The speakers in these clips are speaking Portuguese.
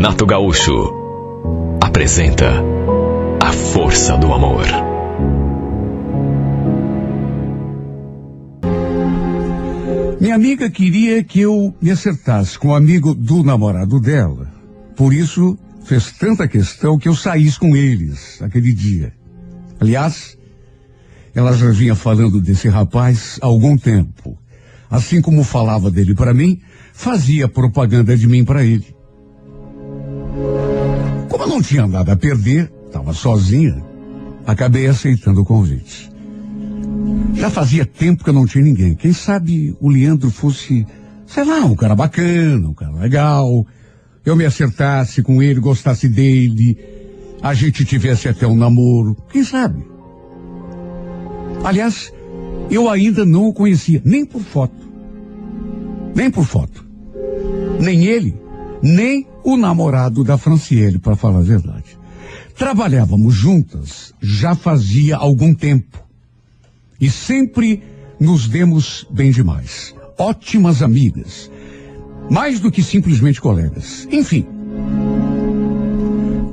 Renato Gaúcho apresenta A Força do Amor. Minha amiga queria que eu me acertasse com o amigo do namorado dela. Por isso, fez tanta questão que eu saísse com eles aquele dia. Aliás, ela já vinha falando desse rapaz há algum tempo. Assim como falava dele para mim, fazia propaganda de mim para ele. Como eu não tinha nada a perder, estava sozinha, acabei aceitando o convite. Já fazia tempo que eu não tinha ninguém. Quem sabe o Leandro fosse, sei lá, um cara bacana, um cara legal. Eu me acertasse com ele, gostasse dele, a gente tivesse até um namoro. Quem sabe? Aliás, eu ainda não o conhecia, nem por foto. Nem por foto. Nem ele, nem o namorado da Franciele, para falar a verdade. Trabalhávamos juntas já fazia algum tempo. E sempre nos demos bem demais. Ótimas amigas. Mais do que simplesmente colegas. Enfim.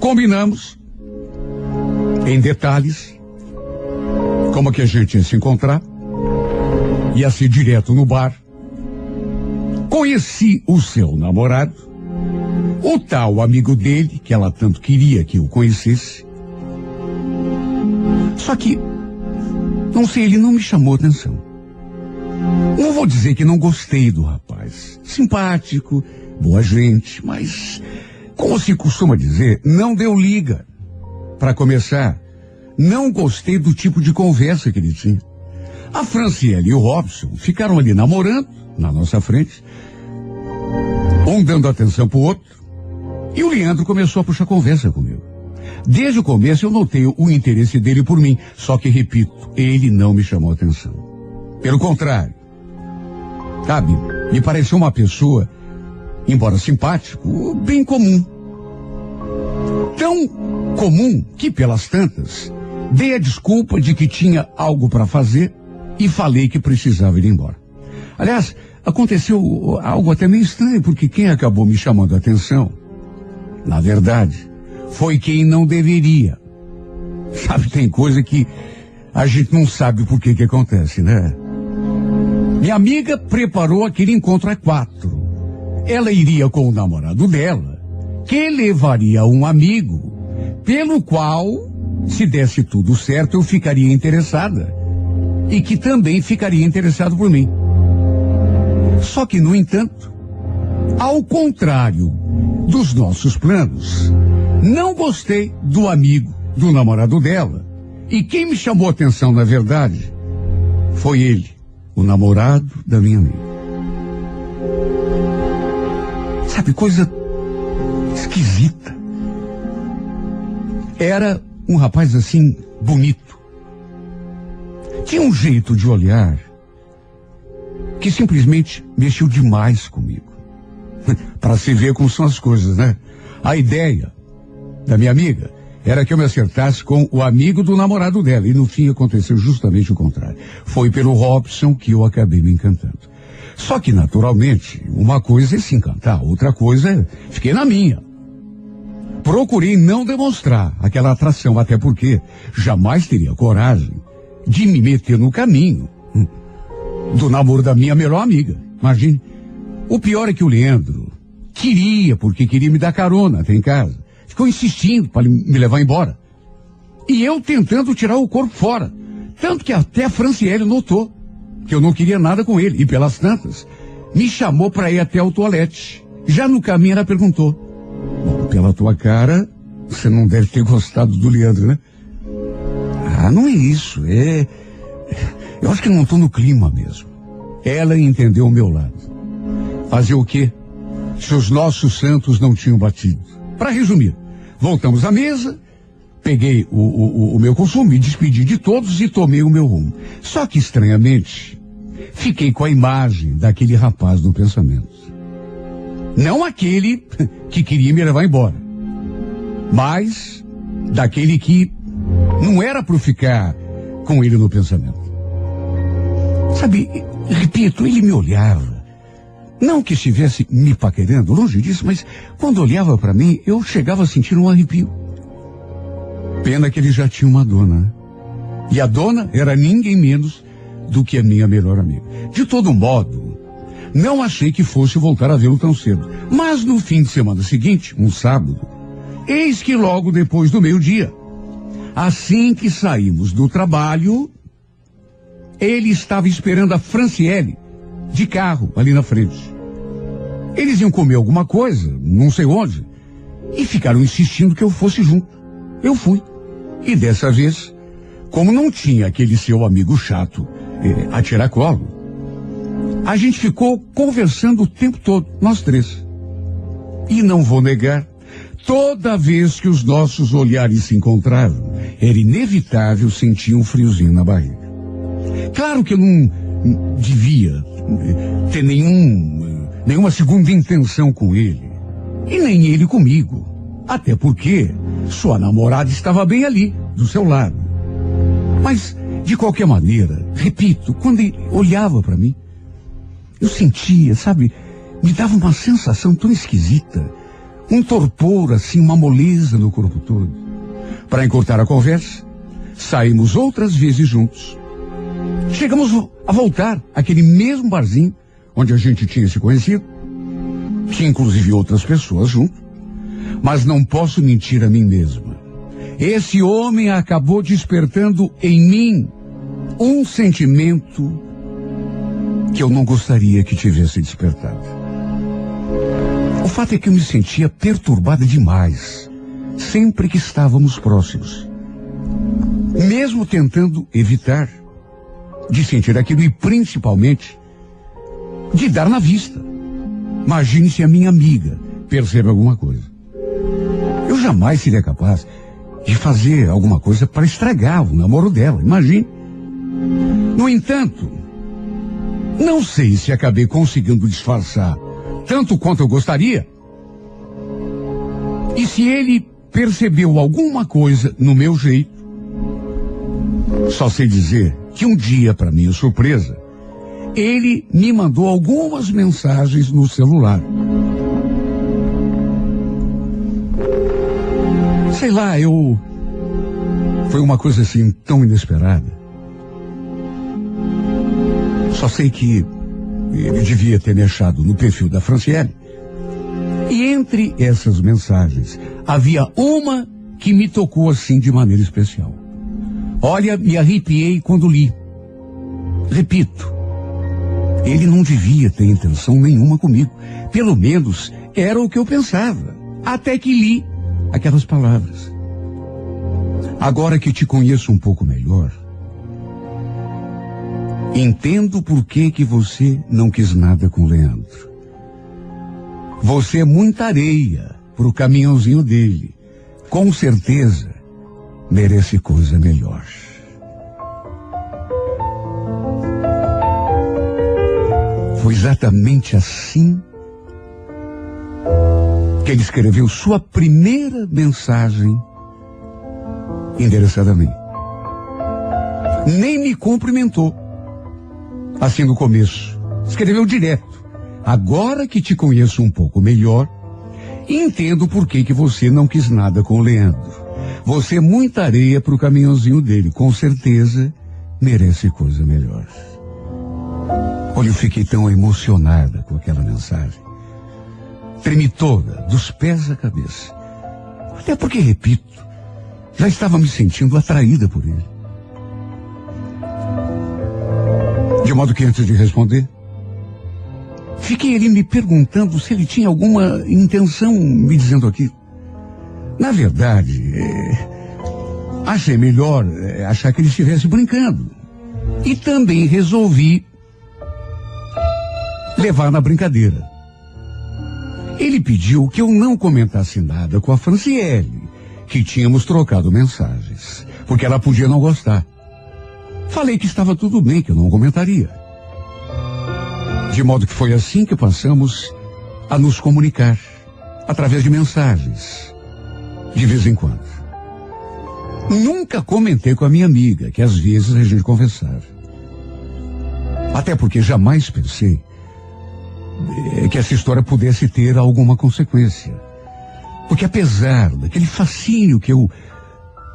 Combinamos, em detalhes, como que a gente ia se encontrar. Ia ser direto no bar. Conheci o seu namorado, o tal amigo dele, que ela tanto queria que eu conhecesse. Só que, não sei, ele não me chamou atenção. Não vou dizer que não gostei do rapaz. Simpático, boa gente, mas, como se costuma dizer, não deu liga. Para começar, não gostei do tipo de conversa que ele tinha. A Franciele e o Robson ficaram ali namorando, na nossa frente, um dando atenção pro outro, e o Leandro começou a puxar conversa comigo. Desde o começo eu notei o interesse dele por mim, só que, repito, ele não me chamou atenção. Pelo contrário, sabe, me pareceu uma pessoa, embora simpático, bem comum. Tão comum que, pelas tantas, dei a desculpa de que tinha algo para fazer e falei que precisava ir embora. Aliás, aconteceu algo até meio estranho, porque quem acabou me chamando a atenção, na verdade, foi quem não deveria. Sabe, tem coisa que a gente não sabe por que acontece, né? Minha amiga preparou aquele encontro a 4. Ela iria com o namorado dela, que levaria um amigo, pelo qual, se desse tudo certo, eu ficaria interessada. E que também ficaria interessado por mim. Só que, no entanto, ao contrário dos nossos planos, não gostei do amigo do namorado dela. E quem me chamou a atenção, na verdade, foi ele, o namorado da minha amiga. Sabe, coisa esquisita. Era um rapaz assim, bonito. Tinha um jeito de olhar que simplesmente mexeu demais comigo. Para se ver como são as coisas, né? A ideia da minha amiga era que eu me acertasse com o amigo do namorado dela. E no fim aconteceu justamente o contrário. Foi pelo Robson que eu acabei me encantando. Só que, naturalmente, uma coisa é se encantar, outra coisa é fiquei na minha. Procurei não demonstrar aquela atração, até porque jamais teria coragem de me meter no caminho do namoro da minha melhor amiga. Imagine. O pior é que o Leandro porque queria me dar carona até em casa. Ficou insistindo para me levar embora. E eu tentando tirar o corpo fora. Tanto que até a Franciele notou que eu não queria nada com ele. E pelas tantas, me chamou para ir até o toalete. Já no caminho ela perguntou: bom, pela tua cara, você não deve ter gostado do Leandro, né? Ah, não é isso. Eu acho que não estou no clima mesmo. Ela entendeu o meu lado. Fazer o quê? Se os nossos santos não tinham batido. Para resumir, voltamos à mesa, peguei o meu consumo, me despedi de todos e tomei o meu rumo. Só que, estranhamente, fiquei com a imagem daquele rapaz no pensamento. Não aquele que queria me levar embora, mas daquele que não era para ficar com ele no pensamento. Sabe, repito, ele me olhava, Não que estivesse me paquerando, longe disso, mas quando olhava para mim, eu chegava a sentir um arrepio. Pena que ele já tinha uma dona. E a dona era ninguém menos do que a minha melhor amiga. De todo modo, não achei que fosse voltar a vê-lo tão cedo. Mas no fim de semana seguinte, um sábado, eis que logo depois do meio-dia, assim que saímos do trabalho, ele estava esperando a Franciele de carro ali na frente. Eles iam comer alguma coisa, não sei onde, e ficaram insistindo que eu fosse junto. Eu fui. E dessa vez, como não tinha aquele seu amigo chato a tiracolo, a gente ficou conversando o tempo todo, nós três. E não vou negar, toda vez que os nossos olhares se encontravam, era inevitável sentir um friozinho na barriga. Claro que eu não devia ter nenhuma segunda intenção com ele, e nem ele comigo, até porque sua namorada estava bem ali, do seu lado. Mas, de qualquer maneira, repito, quando ele olhava para mim, eu sentia, sabe, me dava uma sensação tão esquisita, um torpor assim, uma moleza no corpo todo. Para encurtar a conversa, saímos outras vezes juntos. Chegamos a voltar àquele mesmo barzinho onde a gente tinha se conhecido. Tinha inclusive outras pessoas junto. Mas não posso mentir a mim mesma. Esse homem acabou despertando em mim um sentimento que eu não gostaria que tivesse despertado. O fato é que eu me sentia perturbada demais, sempre que estávamos próximos. Mesmo tentando evitar de sentir aquilo e principalmente de dar na vista. Imagine se a minha amiga percebe alguma coisa. Eu jamais seria capaz de fazer alguma coisa para estragar o namoro dela, imagine. No entanto, não sei se acabei conseguindo disfarçar tanto quanto eu gostaria. E se ele percebeu alguma coisa no meu jeito, só sei dizer que um dia, para minha surpresa, ele me mandou algumas mensagens no celular. Sei lá, foi uma coisa assim tão inesperada. Só sei que ele devia ter me achado no perfil da Franciele. E entre essas mensagens, havia uma que me tocou assim de maneira especial. Olha, me arrepiei quando li. Repito, ele não devia ter intenção nenhuma comigo. Pelo menos era o que eu pensava. Até que li aquelas palavras. Agora que te conheço um pouco melhor, entendo por que você não quis nada com Leandro. Você é muita areia pro caminhãozinho dele. Com certeza merece coisa melhor. Foi exatamente assim que ele escreveu sua primeira mensagem endereçada a mim. Nem me cumprimentou. Assim no começo. Escreveu direto. Agora que te conheço um pouco melhor, entendo por que você não quis nada com o Leandro. Você é muita areia pro caminhãozinho dele. Com certeza merece coisa melhor. Olha, eu fiquei tão emocionada com aquela mensagem. Tremi toda, dos pés à cabeça. Até porque, repito, já estava me sentindo atraída por ele. De modo que antes de responder, fiquei ali me perguntando se ele tinha alguma intenção me dizendo aquilo. Na verdade, achei melhor achar que ele estivesse brincando. E também resolvi levar na brincadeira. Ele pediu que eu não comentasse nada com a Franciele, que tínhamos trocado mensagens, porque ela podia não gostar. Falei que estava tudo bem, que eu não comentaria. De modo que foi assim que passamos a nos comunicar, através de mensagens, de vez em quando. Nunca comentei com a minha amiga, que às vezes a gente conversava. Até porque jamais pensei que essa história pudesse ter alguma consequência. Porque apesar daquele fascínio que eu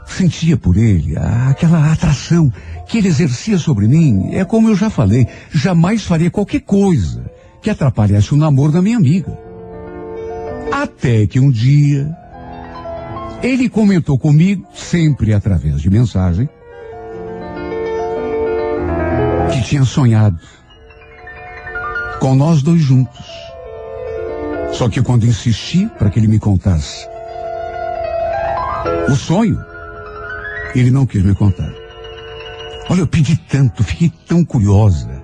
sentia por ele, aquela atração que ele exercia sobre mim, é como eu já falei, jamais faria qualquer coisa que atrapalhasse o namoro da minha amiga. Até que um dia, ele comentou comigo, sempre através de mensagem, que tinha sonhado com nós dois juntos. Só que quando insisti para que ele me contasse o sonho, ele não quis me contar. Olha, eu pedi tanto, fiquei tão curiosa.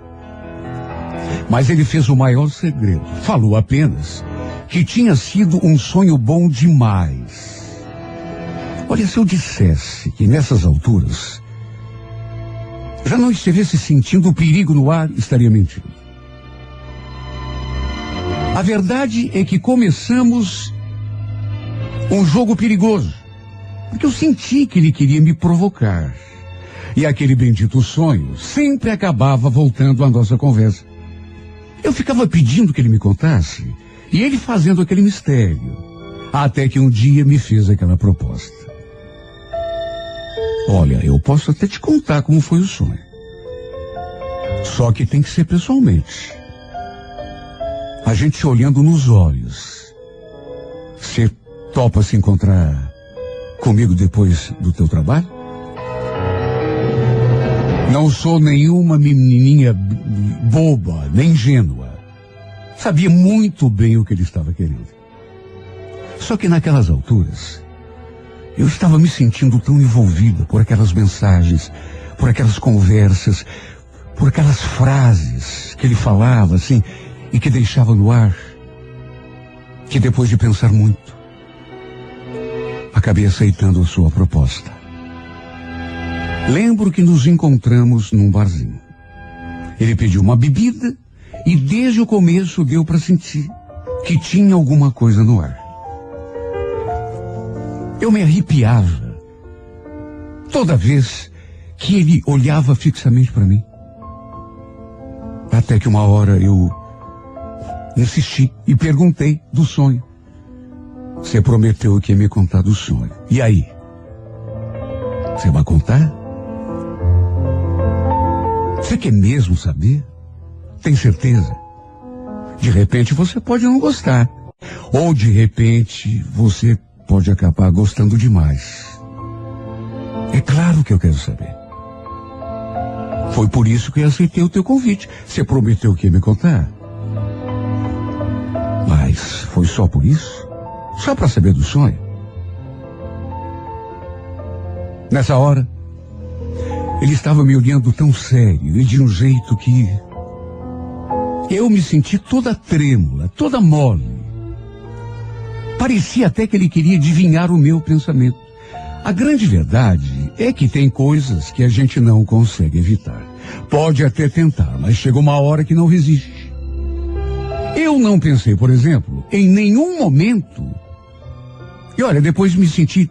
Mas ele fez o maior segredo. Falou apenas que tinha sido um sonho bom demais. Olha, se eu dissesse que nessas alturas já não estivesse sentindo o perigo no ar, estaria mentindo. A verdade é que começamos um jogo perigoso, porque eu senti que ele queria me provocar. E aquele bendito sonho sempre acabava voltando à nossa conversa. Eu ficava pedindo que ele me contasse, e ele fazendo aquele mistério, até que um dia me fez aquela proposta. Olha, eu posso até te contar como foi o sonho. Só que tem que ser pessoalmente. A gente se olhando nos olhos. Você topa se encontrar comigo depois do teu trabalho? Não sou nenhuma menininha boba, nem ingênua. Sabia muito bem o que ele estava querendo. Só que naquelas alturas, eu estava me sentindo tão envolvida por aquelas mensagens, por aquelas conversas, por aquelas frases que ele falava assim e que deixava no ar, que depois de pensar muito, acabei aceitando a sua proposta. Lembro que nos encontramos num barzinho. Ele pediu uma bebida e desde o começo deu para sentir que tinha alguma coisa no ar. Eu me arrepiava toda vez que ele olhava fixamente para mim. Até que uma hora eu insisti e perguntei do sonho. Você prometeu que ia me contar do sonho. E aí? Você vai contar? Você quer mesmo saber? Tem certeza? De repente você pode não gostar. Ou de repente você pode acabar gostando demais. É claro que eu quero saber. Foi por isso que eu aceitei o teu convite. Você prometeu que ia me contar. Mas foi só por isso? Só para saber do sonho? Nessa hora, ele estava me olhando tão sério e de um jeito que eu me senti toda trêmula, toda mole. Parecia até que ele queria adivinhar o meu pensamento. A grande verdade é que tem coisas que a gente não consegue evitar. Pode até tentar, mas chega uma hora que não resiste. Eu não pensei, por exemplo, em nenhum momento. E olha, depois me senti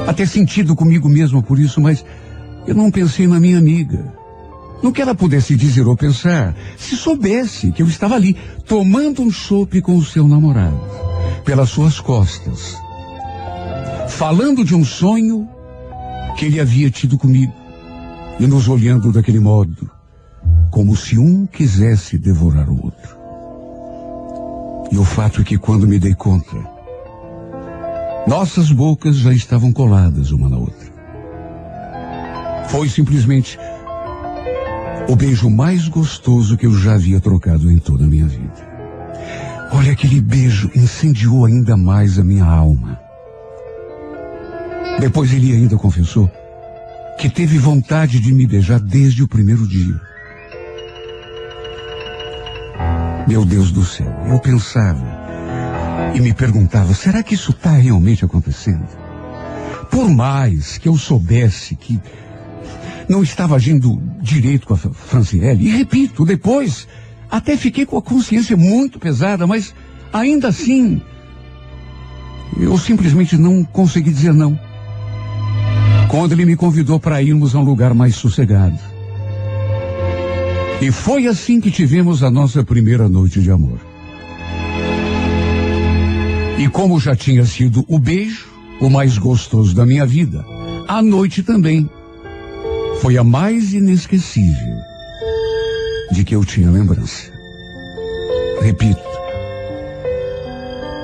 até sentido comigo mesmo por isso, mas eu não pensei na minha amiga. No que ela pudesse dizer ou pensar, se soubesse que eu estava ali, tomando um chope com o seu namorado, pelas suas costas, falando de um sonho que ele havia tido comigo, e nos olhando daquele modo, como se um quisesse devorar o outro. E o fato é que quando me dei conta, nossas bocas já estavam coladas uma na outra. Foi simplesmente o beijo mais gostoso que eu já havia trocado em toda a minha vida. Olha, aquele beijo incendiou ainda mais a minha alma. Depois ele ainda confessou que teve vontade de me beijar desde o primeiro dia. Meu Deus do céu, eu pensava e me perguntava, será que isso está realmente acontecendo? Por mais que eu soubesse que não estava agindo direito com a Franciele, e repito, depois até fiquei com a consciência muito pesada, mas ainda assim eu simplesmente não consegui dizer não. Quando ele me convidou para irmos a um lugar mais sossegado, E foi assim que tivemos a nossa primeira noite de amor. E como já tinha sido o beijo, o mais gostoso da minha vida, a noite também foi a mais inesquecível de que eu tinha lembrança. Repito,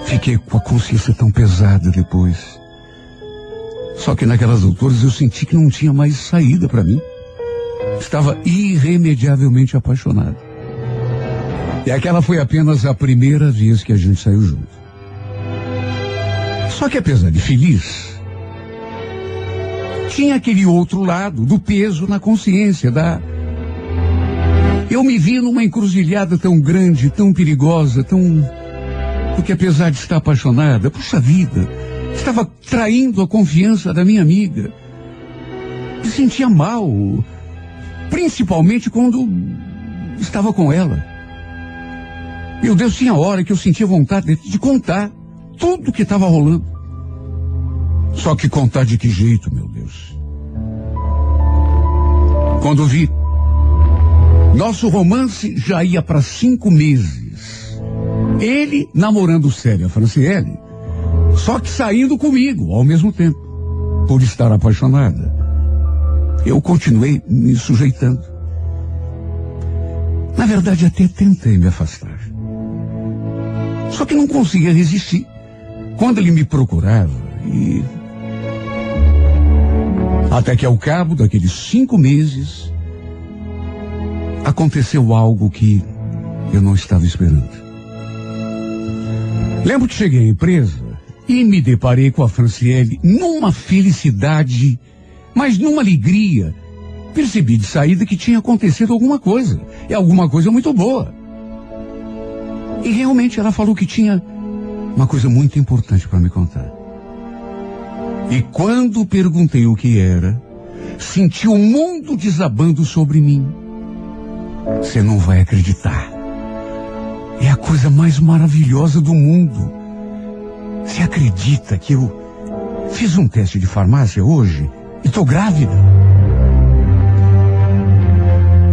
fiquei com a consciência tão pesada depois. Só que naquelas alturas eu senti que não tinha mais saída para mim. Estava irremediavelmente apaixonado. E aquela foi apenas a primeira vez que a gente saiu junto. Só que apesar de feliz, tinha aquele outro lado do peso na consciência, Eu me vi numa encruzilhada tão grande, tão perigosa, porque apesar de estar apaixonada, puxa vida, estava traindo a confiança da minha amiga. Me sentia mal, principalmente quando estava com ela. Meu Deus, tinha hora que eu sentia vontade de contar tudo que estava rolando. Só que contar de que jeito, meu Deus? Quando vi, nosso romance já ia para 5 meses. Ele namorando sério a Franciele, só que saindo comigo ao mesmo tempo, por estar apaixonada. Eu continuei me sujeitando. Na verdade, até tentei me afastar. Só que não conseguia resistir. Quando ele me procurava até que ao cabo daqueles 5 meses, aconteceu algo que eu não estava esperando. Lembro que cheguei à empresa e me deparei com a Franciele numa felicidade, mas numa alegria. Percebi de saída que tinha acontecido alguma coisa. E alguma coisa muito boa. E realmente ela falou que tinha uma coisa muito importante para me contar. E quando perguntei o que era, senti o mundo desabando sobre mim. Você não vai acreditar. É a coisa mais maravilhosa do mundo. Você acredita que eu fiz um teste de farmácia hoje e tô grávida?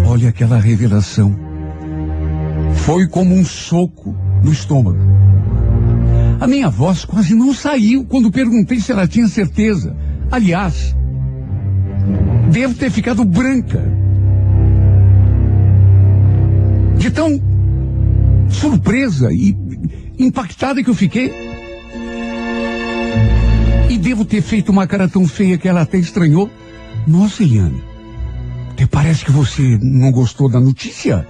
Olha aquela revelação. Foi como um soco no estômago. A minha voz quase não saiu quando perguntei se ela tinha certeza. Aliás, devo ter ficado branca. De tão surpresa e impactada que eu fiquei. E devo ter feito uma cara tão feia que ela até estranhou. Nossa, Eliane, até parece que você não gostou da notícia.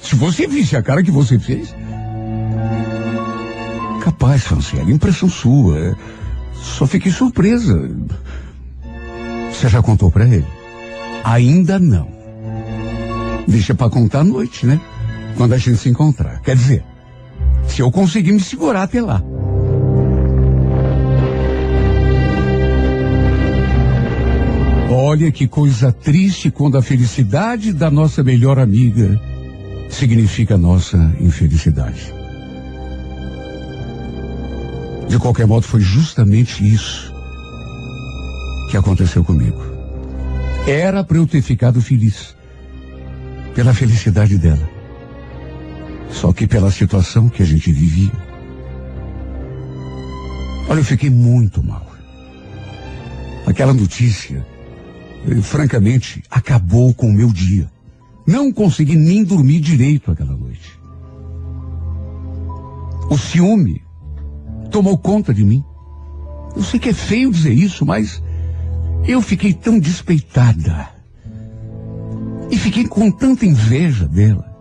Se você visse a cara que você fez. Capaz, Franciele, impressão sua. Só fiquei surpresa. Você já contou pra ele? Ainda não. Deixa pra contar à noite, né? Quando a gente se encontrar. Quer dizer, se eu conseguir me segurar até lá. Olha que coisa triste quando a felicidade da nossa melhor amiga significa nossa infelicidade. De qualquer modo, foi justamente isso que aconteceu comigo. Era para eu ter ficado feliz pela felicidade dela. Só que pela situação que a gente vivia. Olha, eu fiquei muito mal. Aquela notícia, francamente, acabou com o meu dia. Não consegui nem dormir direito aquela noite. O ciúme tomou conta de mim. Eu sei que é feio dizer isso, mas eu fiquei tão despeitada. E fiquei com tanta inveja dela.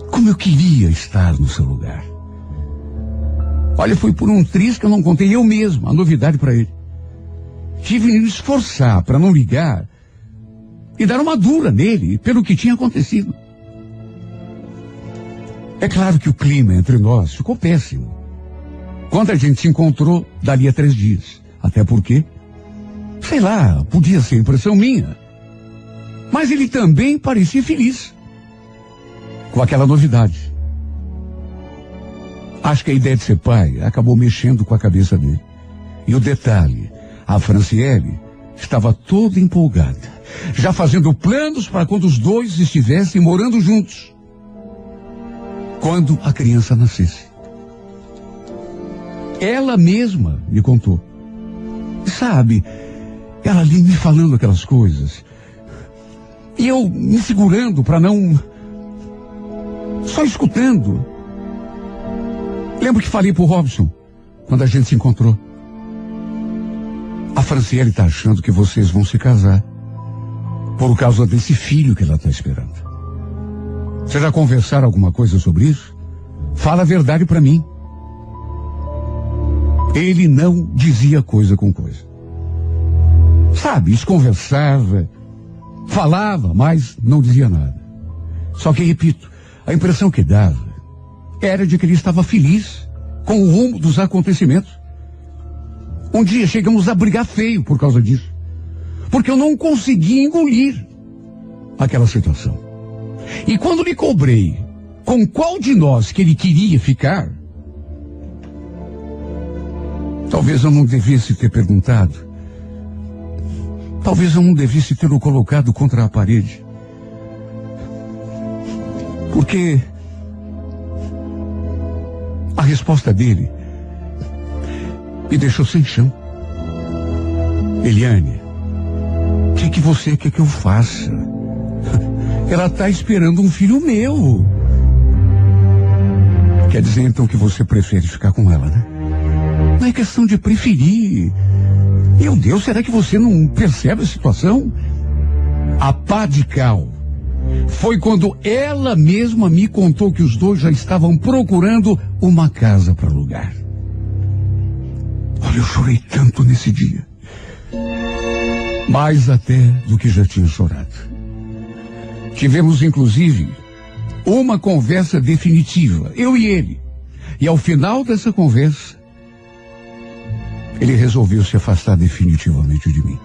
Como eu queria estar no seu lugar. Olha, foi por um triz que eu não contei eu mesmo a novidade para ele. Tive que me esforçar para não ligar e dar uma dura nele pelo que tinha acontecido. É claro que o clima entre nós ficou péssimo. Quando a gente se encontrou, dali a 3 dias. Até porque, sei lá, podia ser impressão minha. Mas ele também parecia feliz com aquela novidade. Acho que a ideia de ser pai acabou mexendo com a cabeça dele. E o detalhe, a Franciele estava toda empolgada. já fazendo planos para quando os dois estivessem morando juntos. Quando a criança nascesse. Ela mesma me contou. Sabe, ela ali me falando aquelas coisas. E eu me segurando para não... Só escutando. Lembro que falei pro Robson, quando a gente se encontrou. A Franciele tá achando que vocês vão se casar. Por causa desse filho que ela tá esperando. Vocês já conversaram alguma coisa sobre isso? Fala a verdade para mim. Ele não dizia coisa com coisa. Sabe, desconversava, falava, mas não dizia nada. Só que, repito, a impressão que dava era de que ele estava feliz com o rumo dos acontecimentos. Um dia chegamos a brigar feio por causa disso. Porque eu não conseguia engolir aquela situação. E quando lhe cobrei com qual de nós que ele queria ficar, talvez eu não devesse ter perguntado. Talvez eu não devesse ter o colocado contra a parede. Porque a resposta dele me deixou sem chão. Eliane, o que você quer que eu faça? Ela está esperando um filho meu. Quer dizer então que você prefere ficar com ela, né? Não é questão de preferir. Meu Deus, será que você não percebe a situação? A pá de cal foi quando ela mesma me contou que os dois já estavam procurando uma casa para alugar. Olha, eu chorei tanto nesse dia. Mais até do que já tinha chorado. Tivemos, inclusive, uma conversa definitiva, eu e ele. E ao final dessa conversa, ele resolveu se afastar definitivamente de mim.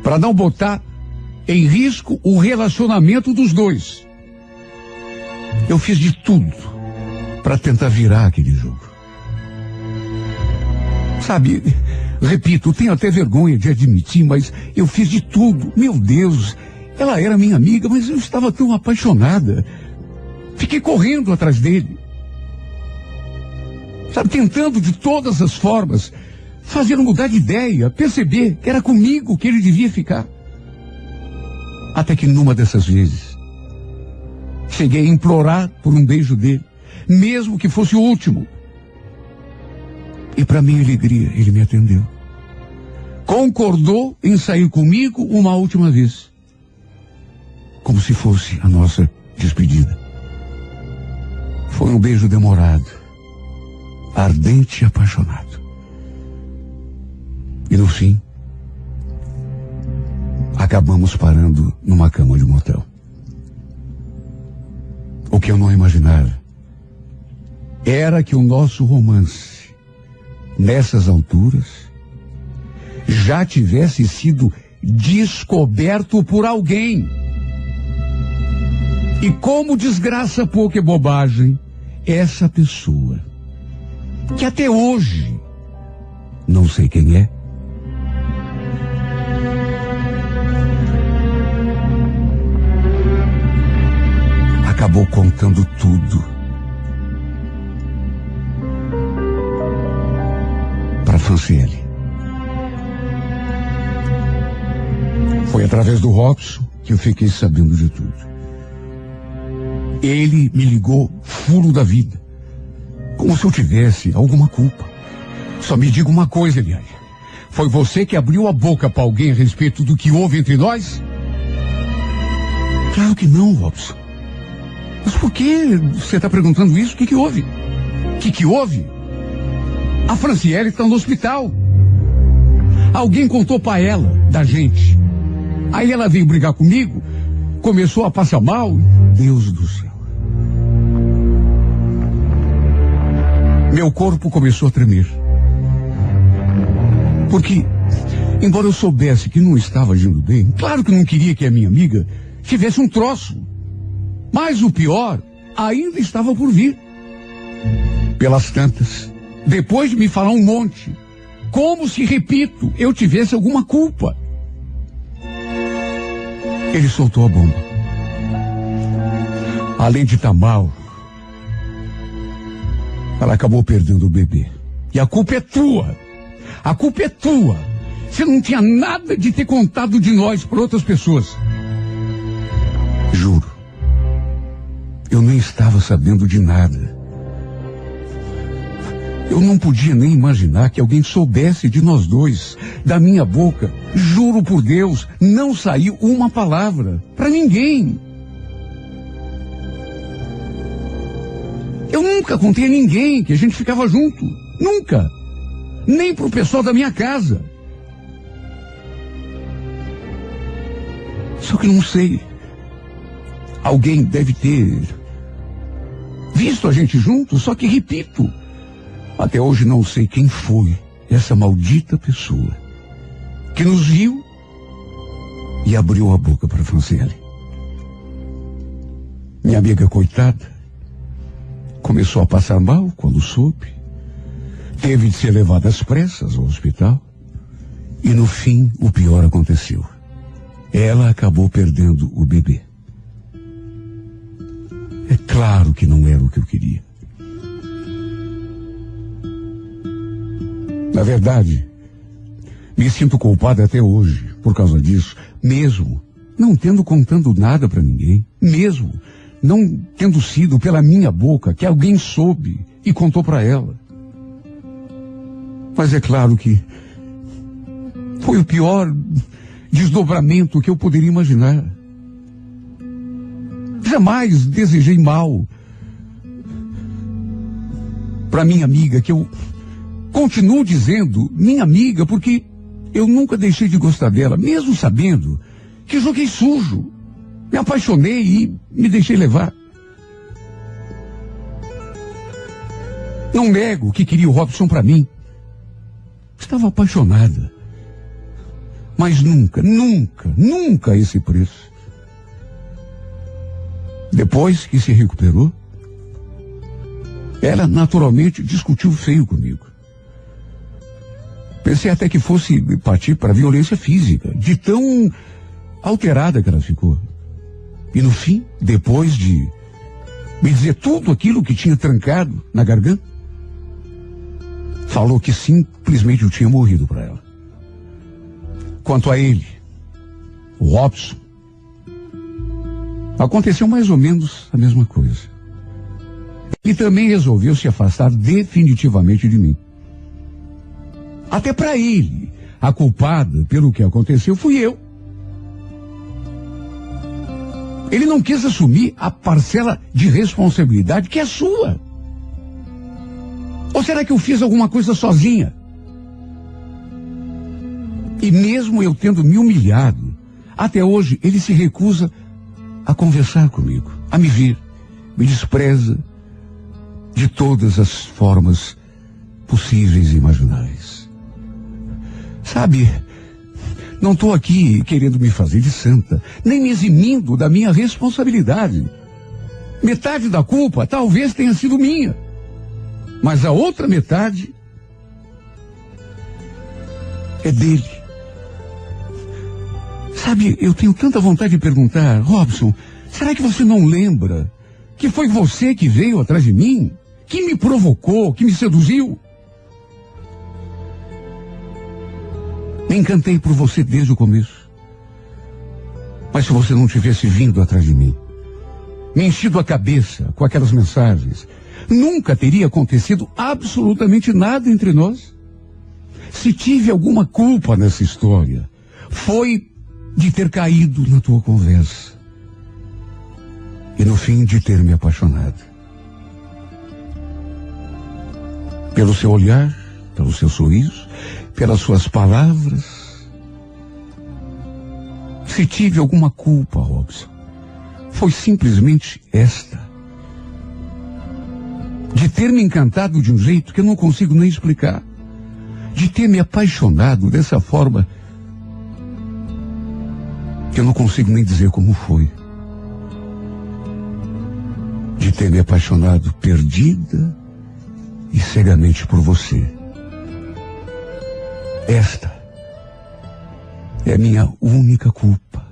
Para não botar em risco o relacionamento dos dois. Eu fiz de tudo para tentar virar aquele jogo. Sabe, repito, tenho até vergonha de admitir, mas eu fiz de tudo. Meu Deus, ela era minha amiga, mas eu estava tão apaixonada. Fiquei correndo atrás dele. Sabe, tentando de todas as formas, fazendo mudar de ideia, perceber que era comigo que ele devia ficar. Até que numa dessas vezes, cheguei a implorar por um beijo dele, mesmo que fosse o último. E para minha alegria, ele me atendeu. Concordou em sair comigo uma última vez. Como se fosse a nossa despedida. Foi um beijo demorado, ardente e apaixonado. E no fim, acabamos parando numa cama de motel. O que eu não imaginava era que o nosso romance, nessas alturas, já tivesse sido descoberto por alguém. E como desgraça pouca e bobagem, essa pessoa, que até hoje não sei quem é, acabou contando tudo para Franciele. Foi através do Robson que eu fiquei sabendo de tudo. Ele me ligou furo da vida, como se eu tivesse alguma culpa. Só me diga uma coisa, Eliane. Foi você que abriu a boca para alguém a respeito do que houve entre nós? Claro que não, Robson. Mas por que você está perguntando isso? O que houve? O que houve? A Franciele está no hospital. Alguém contou para ela da gente. Aí ela veio brigar comigo, começou a passar mal. Deus do céu. Meu corpo começou a tremer. Porque, embora eu soubesse que não estava agindo bem, claro que não queria que a minha amiga tivesse um troço. Mas o pior ainda estava por vir. Pelas tantas, depois de me falar um monte, como se, repito, eu tivesse alguma culpa. Ele soltou a bomba. Além de estar mal, ela acabou perdendo o bebê. E a culpa é tua. A culpa é tua. Você não tinha nada de ter contado de nós para outras pessoas. Juro. Eu nem estava sabendo de nada. Eu não podia nem imaginar que alguém soubesse de nós dois. Da minha boca, juro por Deus, não saiu uma palavra para ninguém. Eu nunca contei a ninguém que a gente ficava junto. Nunca. Nem pro pessoal da minha casa. Só que não sei. Alguém deve ter visto a gente juntos, só que, repito, até hoje não sei quem foi essa maldita pessoa que nos viu e abriu a boca para Franciele. Minha amiga coitada começou a passar mal quando soube. Teve de ser levada às pressas ao hospital. E no fim, o pior aconteceu. Ela acabou perdendo o bebê. É claro que não era o que eu queria. Na verdade, me sinto culpado até hoje por causa disso, mesmo não tendo contado nada para ninguém, mesmo não tendo sido pela minha boca que alguém soube e contou para ela. Mas é claro que foi o pior desdobramento que eu poderia imaginar. Jamais desejei mal para minha amiga, que eu continuo dizendo minha amiga, porque eu nunca deixei de gostar dela, mesmo sabendo que joguei sujo, me apaixonei e me deixei levar. Não nego que queria o Robson para mim. Estava apaixonada. Mas nunca, nunca, nunca a esse preço. Depois que se recuperou, ela naturalmente discutiu feio comigo. Pensei até que fosse partir para violência física, de tão alterada que ela ficou. E no fim, depois de me dizer tudo aquilo que tinha trancado na garganta, falou que simplesmente eu tinha morrido para ela. Quanto a ele, o Robson, aconteceu mais ou menos a mesma coisa. Ele também resolveu se afastar definitivamente de mim. Até para ele, a culpada pelo que aconteceu fui eu. Ele não quis assumir a parcela de responsabilidade que é sua. Ou será que eu fiz alguma coisa sozinha? E mesmo eu tendo me humilhado, até hoje ele se recusa a conversar comigo, a me ver, me despreza de todas as formas possíveis e imagináveis. Sabe, não estou aqui querendo me fazer de santa, nem me eximindo da minha responsabilidade. Metade da culpa talvez tenha sido minha, mas a outra metade é dele. Sabe, eu tenho tanta vontade de perguntar, Robson, será que você não lembra que foi você que veio atrás de mim, que me provocou, que me seduziu? Me encantei por você desde o começo. Mas se você não tivesse vindo atrás de mim, me enchido a cabeça com aquelas mensagens, nunca teria acontecido absolutamente nada entre nós. Se tive alguma culpa nessa história, foi de ter caído na tua conversa. E no fim de ter me apaixonado. Pelo seu olhar, pelo seu sorriso, pelas suas palavras. Se tive alguma culpa, Robson, foi simplesmente esta. De ter me encantado de um jeito que eu não consigo nem explicar. De ter me apaixonado dessa forma que eu não consigo nem dizer como foi. De ter me apaixonado perdida e cegamente por você. Esta é a minha única culpa.